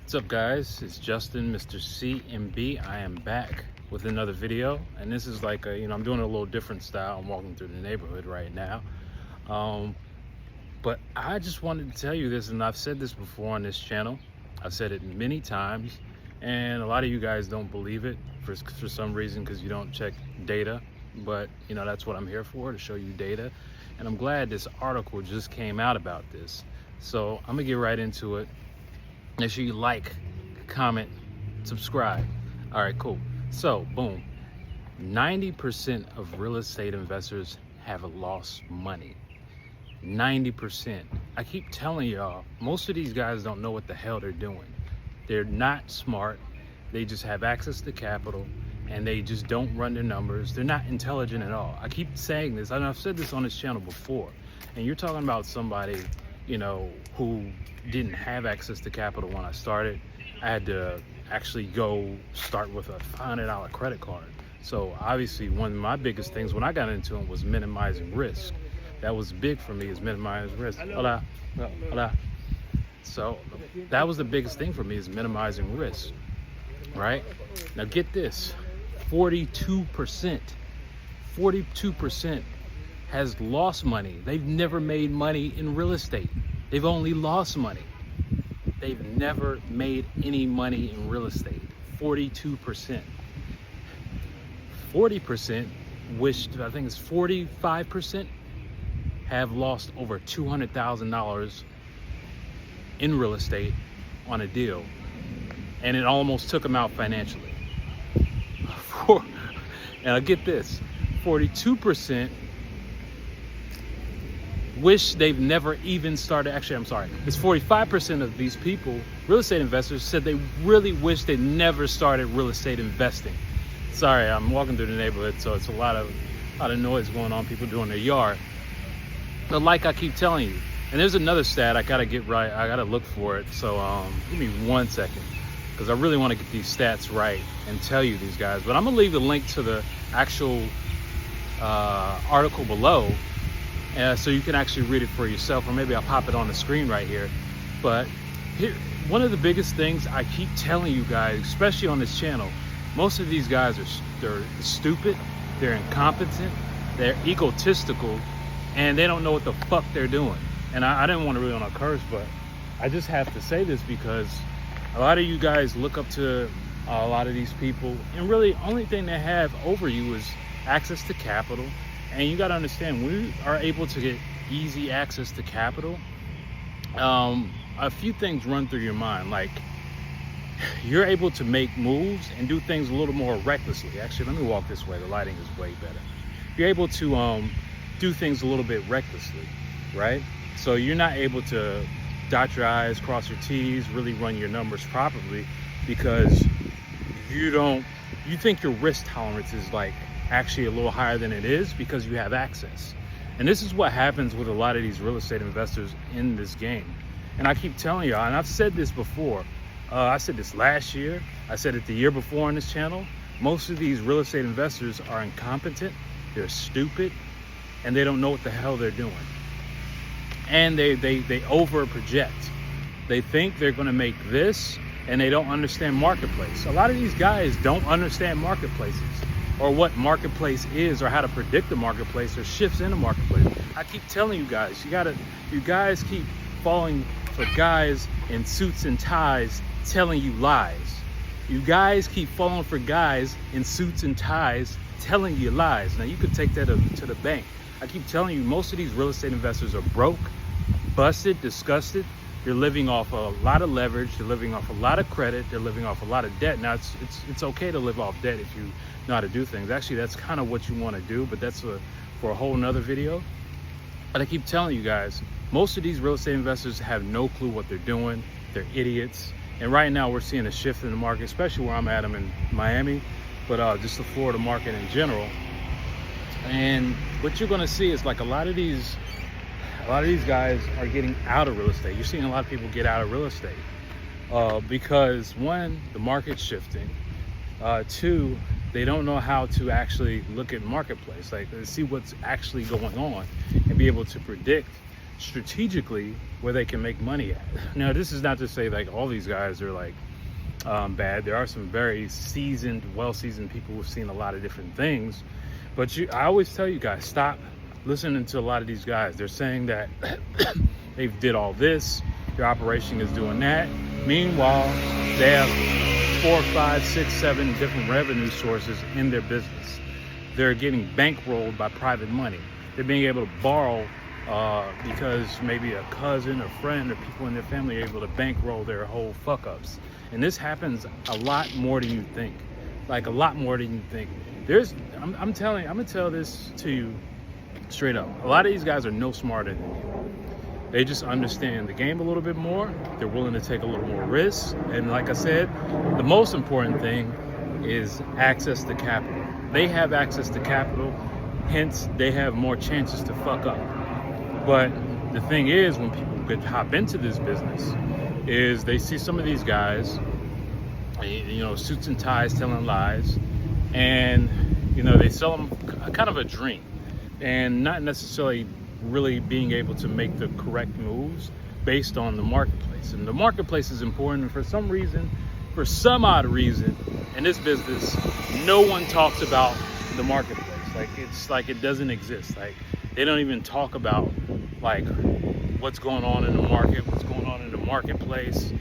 What's up, guys? It's Justin, Mr. CMB. I am back with another video, and this is like I'm doing a little different style. I'm walking through the neighborhood right now, but I just wanted to tell you this, and I've said this before on this channel. I've said it many times, and a lot of you guys don't believe it for some reason because you don't check data. But that's what I'm here for, to show you data, and I'm glad this article just came out about this. So I'm gonna get right into it. Make sure you like, comment, subscribe. All right, cool. So, boom. 90% of real estate investors have lost money. 90%. I keep telling y'all, most of these guys don't know what the hell they're doing. They're not smart. They just have access to capital, and they just don't run their numbers. They're not intelligent at all. I keep saying this, and I've said this on this channel before, and you're talking about somebody who didn't have access to capital when I started. I had to actually go start with a $500 credit card. So obviously one of my biggest things when I got into it was minimizing risk. That was big for me, is minimizing risk. Hola. Hola. So that was the biggest thing for me, is minimizing risk, right? Now get this, 42% has lost money. They've never made money in real estate. They've only lost money. They've never made any money in real estate. 42%. 40% I think it's 45% have lost over $200,000 in real estate on a deal. And it almost took them out financially. And I get this, 42% wish they've never even started. Actually, I'm sorry, it's 45% of these people, real estate investors, said they really wish they never started real estate investing. Sorry, I'm walking through the neighborhood, so it's a lot of noise going on, people doing their yard. But like I keep telling you, and there's another stat I gotta get right, I gotta look for it, so give me 1 second, because I really want to get these stats right and tell you these guys. But I'm gonna leave the link to the actual article below, so you can actually read it for yourself, or maybe I'll pop it on the screen right here. But here, one of the biggest things I keep telling you guys, especially on this channel, most of these guys they're stupid, they're incompetent, they're egotistical, and they don't know what the fuck they're doing. And I didn't want to really curse, but I just have to say this because a lot of you guys look up to a lot of these people, and really only thing they have over you is access to capital. And you got to understand, we are able to get easy access to capital. A few things run through your mind, like you're able to make moves and do things a little more recklessly. Actually, let me walk this way. The lighting is way better. You're able to do things a little bit recklessly, right? So you're not able to dot your I's, cross your T's, really run your numbers properly, because you think your risk tolerance is like actually a little higher than it is because you have access. And this is what happens with a lot of these real estate investors in this game. And I keep telling y'all, and I've said this before, I said this last year, I said it the year before on this channel, most of these real estate investors are incompetent, they're stupid, and they don't know what the hell they're doing. And they over project. They think they're gonna make this, and they don't understand marketplace. A lot of these guys don't understand marketplaces, or what marketplace is, or how to predict the marketplace, or shifts in the marketplace. I keep telling you guys, you guys keep falling for guys in suits and ties telling you lies. You guys keep falling for guys in suits and ties telling you lies. Now you could take that to the bank. I keep telling you, most of these real estate investors are broke, busted, disgusted. They're living off a lot of leverage. They're living off a lot of credit. They're living off a lot of debt. Now it's okay to live off debt if you know how to do things. Actually, that's kind of what you want to do, but that's for a whole nother video. But I keep telling you guys, most of these real estate investors have no clue what they're doing. They're idiots. And right now we're seeing a shift in the market, especially where I'm at. I'm in Miami, but just the Florida market in general. And what you're going to see is like a lot of these guys are getting out of real estate. You're seeing a lot of people get out of real estate because, one, the market's shifting. Two, they don't know how to actually look at marketplace, like see what's actually going on and be able to predict strategically where they can make money at. Now, this is not to say like all these guys are like bad. There are some very seasoned, well-seasoned people who've seen a lot of different things. But I always tell you guys, stop listening to a lot of these guys. They're saying that they did all this, their operation is doing that. Meanwhile, they have 4, 5, 6, 7 different revenue sources in their business. They're getting bankrolled by private money. They're being able to borrow because maybe a cousin or friend or people in their family are able to bankroll their whole fuck-ups. And this happens a lot more than you think. Like a lot more than you think. I'm gonna tell this to you straight up. A lot of these guys are no smarter than you. They just understand the game a little bit more. They're willing to take a little more risks. And like I said, the most important thing is access to capital. They have access to capital, hence they have more chances to fuck up. But the thing is, when people could hop into this business, is they see some of these guys, you know, suits and ties telling lies, and you know, they sell them kind of a dream, and not necessarily really being able to make the correct moves based on the marketplace. And the marketplace is important, and for some reason, for some odd reason, in this business, no one talks about the marketplace. Like, it's like it doesn't exist. Like, they don't even talk about like what's going on in the market, what's going on in the marketplace,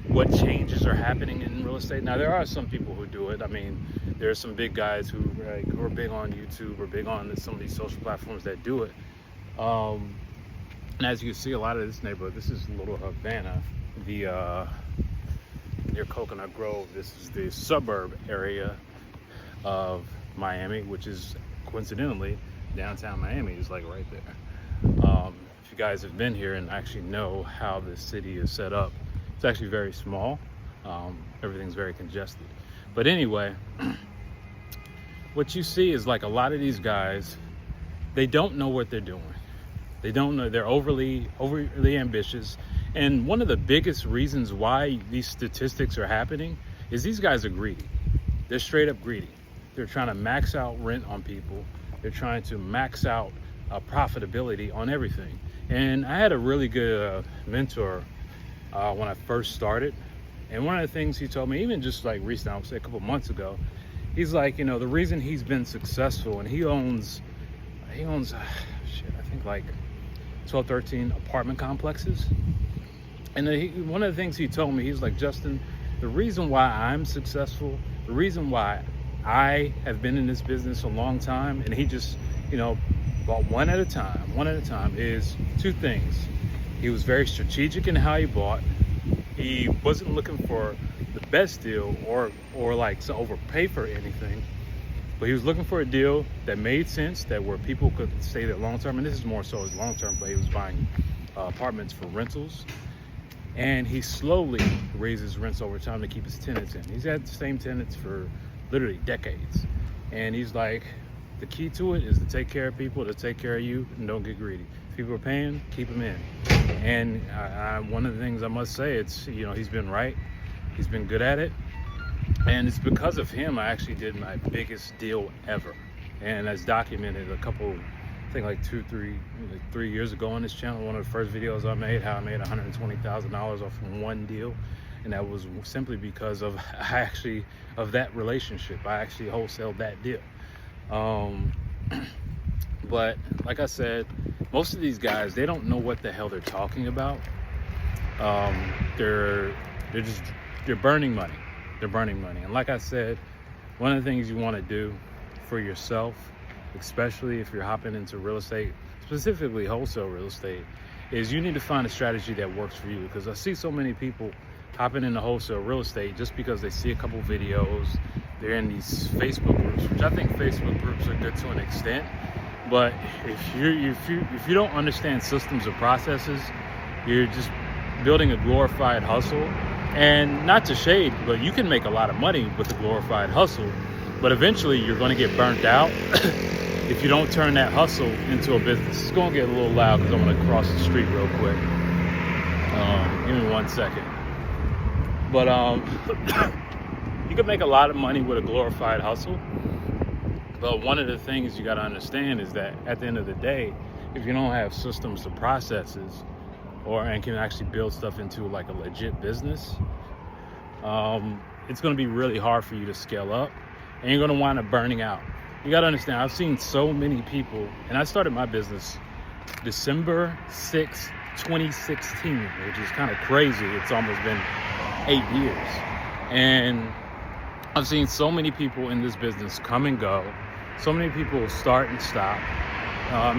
what changes are happening in real estate. Now, there are some people who do it. I mean, there are some big guys who are big on YouTube or big on some of these social platforms that do it. And as you can see, a lot of this neighborhood, this is Little Havana, near Coconut Grove. This is the suburb area of Miami, which is coincidentally downtown Miami is like right there. If you guys have been here and actually know how the city is set up, it's actually very small. Everything's very congested. But anyway, what you see is like a lot of these guys, they don't know what they're doing. They don't know. They're overly ambitious. And one of the biggest reasons why these statistics are happening is these guys are greedy. They're straight up greedy. They're trying to max out rent on people. They're trying to max out profitability on everything. And I had a really good mentor when I first started. And one of the things he told me, even just like recently, I would say a couple months ago, he's like, you know, the reason he's been successful, and he owns shit, I think like 12, 13 apartment complexes. And one of the things he told me, he's like, Justin, the reason why I'm successful, the reason why I have been in this business a long time, and he just, you know, bought one at a time, is two things. He was very strategic in how he bought. He wasn't looking for the best deal or like to overpay for anything, but he was looking for a deal that made sense, that where people could stay there long term. And this is more so as long term, but he was buying apartments for rentals. And he slowly raises rents over time to keep his tenants in. He's had the same tenants for literally decades. And he's like, the key to it is to take care of people, to take care of you, and don't get greedy. If people are paying, keep them in. And one of the things I must say, it's, you know, he's been right. He's been good at it. And it's because of him I actually did my biggest deal ever. And as documented a couple, I think like 3 years ago on this channel, one of the first videos I made, how I made $120,000 off from one deal. And that was simply because of that relationship. I actually wholesaled that deal. But like I said, most of these guys, they don't know what the hell they're talking about. They're burning money. They're burning money. And like I said, one of the things you want to do for yourself, especially if you're hopping into real estate, specifically wholesale real estate, is you need to find a strategy that works for you. Because I see so many people hopping into wholesale real estate just because they see a couple videos. They're in these Facebook groups, which I think Facebook groups are good to an extent. But if you don't understand systems or processes, you're just building a glorified hustle. And not to shade, but you can make a lot of money with a glorified hustle. But eventually you're going to get burnt out if you don't turn that hustle into a business. It's going to get a little loud because I'm going to cross the street real quick. Give me 1 second. But you can make a lot of money with a glorified hustle. But one of the things you got to understand is that at the end of the day, if you don't have systems to processes and can actually build stuff into like a legit business, it's going to be really hard for you to scale up, and you're going to wind up burning out. You got to understand, I've seen so many people, and I started my business December 6, 2016, which is kind of crazy. It's almost been 8 years. And I've seen so many people in this business come and go. So many people start and stop.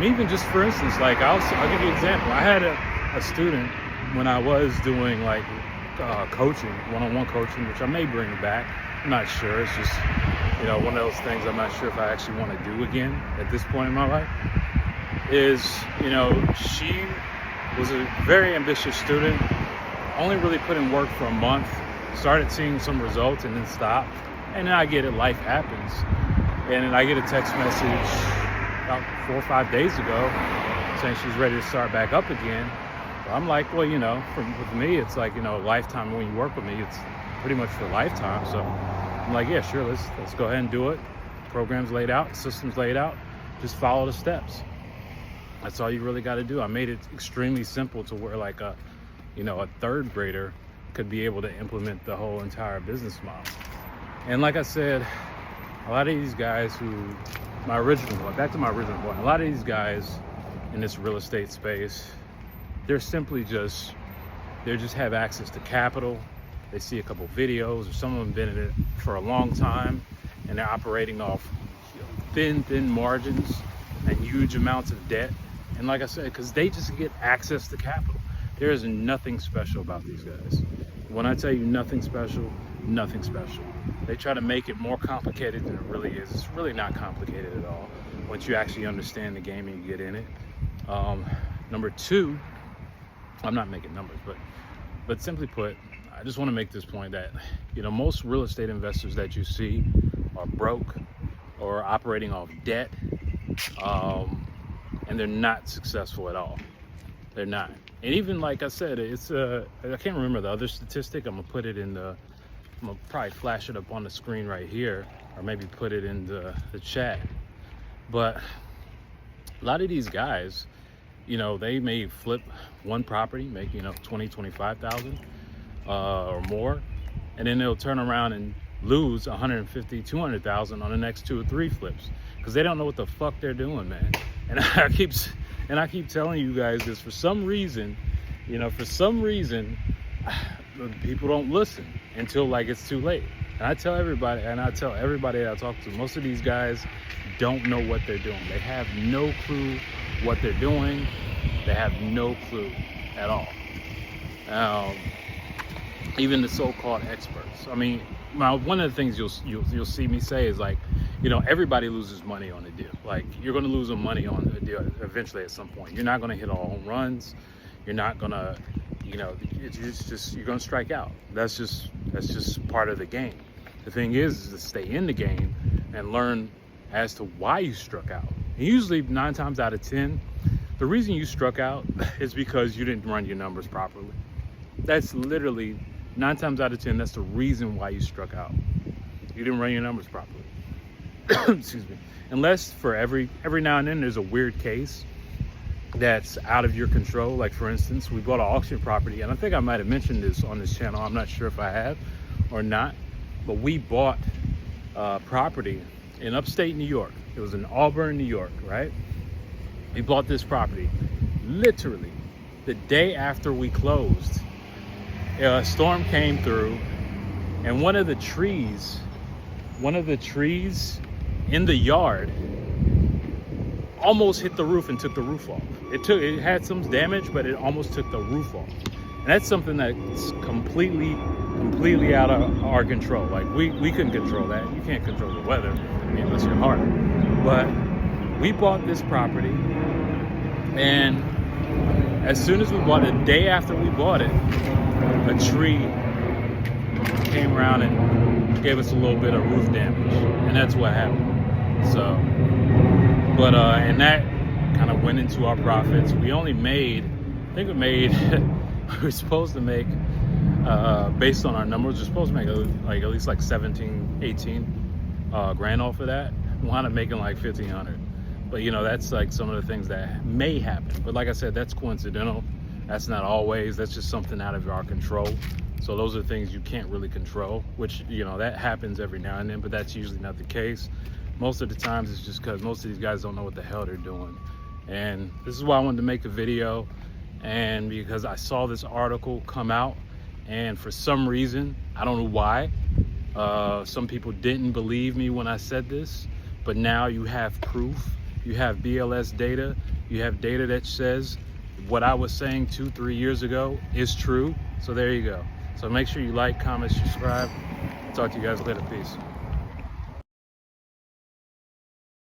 Even just for instance, like I'll give you an example. I had a student when I was doing like coaching, one-on-one coaching, which I may bring back. I'm not sure. It's just, one of those things I'm not sure if I actually want to do again at this point in my life. She was a very ambitious student, only really put in work for a month, started seeing some results and then stopped. And then I get it, life happens. And then I get a text message about 4 or 5 days ago saying she's ready to start back up again. So I'm like, well, with me, it's like, lifetime. When you work with me, it's pretty much for lifetime. So I'm like, yeah, sure, let's go ahead and do it. Program's laid out, system's laid out, just follow the steps. That's all you really got to do. I made it extremely simple to where like a third grader could be able to implement the whole entire business model. And like I said, a lot of these guys back to my original point, a lot of these guys in this real estate space, they just have access to capital. They see a couple videos, or some of them been in it for a long time, and they're operating off thin margins and huge amounts of debt. And like I said, because they just get access to capital. There is nothing special about these guys. When I tell you nothing special, nothing special. They try to make it more complicated than it really is. It's really not complicated at all once you actually understand the game and you get in it. Number two, I'm not making numbers, but simply put, I just want to make this point that most real estate investors that you see are broke or operating off debt, and they're not successful at all. They're not. And even like I said, it's I can't remember the other statistic. I'm gonna probably flash it up on the screen right here, or maybe put it in the chat. But a lot of these guys, they may flip one property, make 20, 25,000 or more, and then they'll turn around and lose 150, 200,000 on the next 2 or 3 flips, because they don't know what the fuck they're doing, man. And I keep telling you guys this for some reason, people don't listen until like it's too late. And I tell everybody that I talk to, most of these guys don't know what they're doing. They have no clue what they're doing. They have no clue at all. Even the so-called experts. I mean, one of the things you'll see me say is like, everybody loses money on a deal. Like, you're going to lose money on a deal eventually at some point. You're not going to hit all home runs. You're not going to, it's just you're going to strike out. That's just part of the game. The thing is to stay in the game and learn as to why you struck out. And usually 9 times out of 10, the reason you struck out is because you didn't run your numbers properly. That's literally 9 times out of 10, that's the reason why you struck out. You didn't run your numbers properly. Excuse me. Unless for every now and then there's a weird case that's out of your control. Like for instance, we bought an auction property, and I think I might have mentioned this on this channel. I'm not sure if I have or not, but we bought property in upstate New York. It was in Auburn, New York, right? We bought this property literally the day after we closed. A storm came through, and one of the trees in the yard almost hit the roof and took the roof off. It had some damage, but it almost took the roof off. And that's something that's completely out of our control. Like we couldn't control that. You can't control the weather, unless you're hard. But we bought this property, and as soon as we bought it, the day after we bought it, a tree came around and gave us a little bit of roof damage, and that's what happened. So, but and that kind of went into our profits. We only made, we were supposed to make, based on our numbers, we're supposed to make at least like 17, 18 grand off of that. We wound up making like 1,500. But you know, that's like some of the things that may happen. But like I said, that's coincidental. That's not always, that's just something out of our control. So those are things you can't really control, which, you know, that happens every now and then, but that's usually not the case. Most of the times it's just because most of these guys don't know what the hell they're doing. And this is why I wanted to make a video, and because I saw this article come out, and for some reason, I don't know why, some people didn't believe me when I said this, but now you have proof. You have BLS data. You have data that says what I was saying 2-3 years ago is true. So there you go. So make sure you like, comment, subscribe. Talk to you guys later. Peace.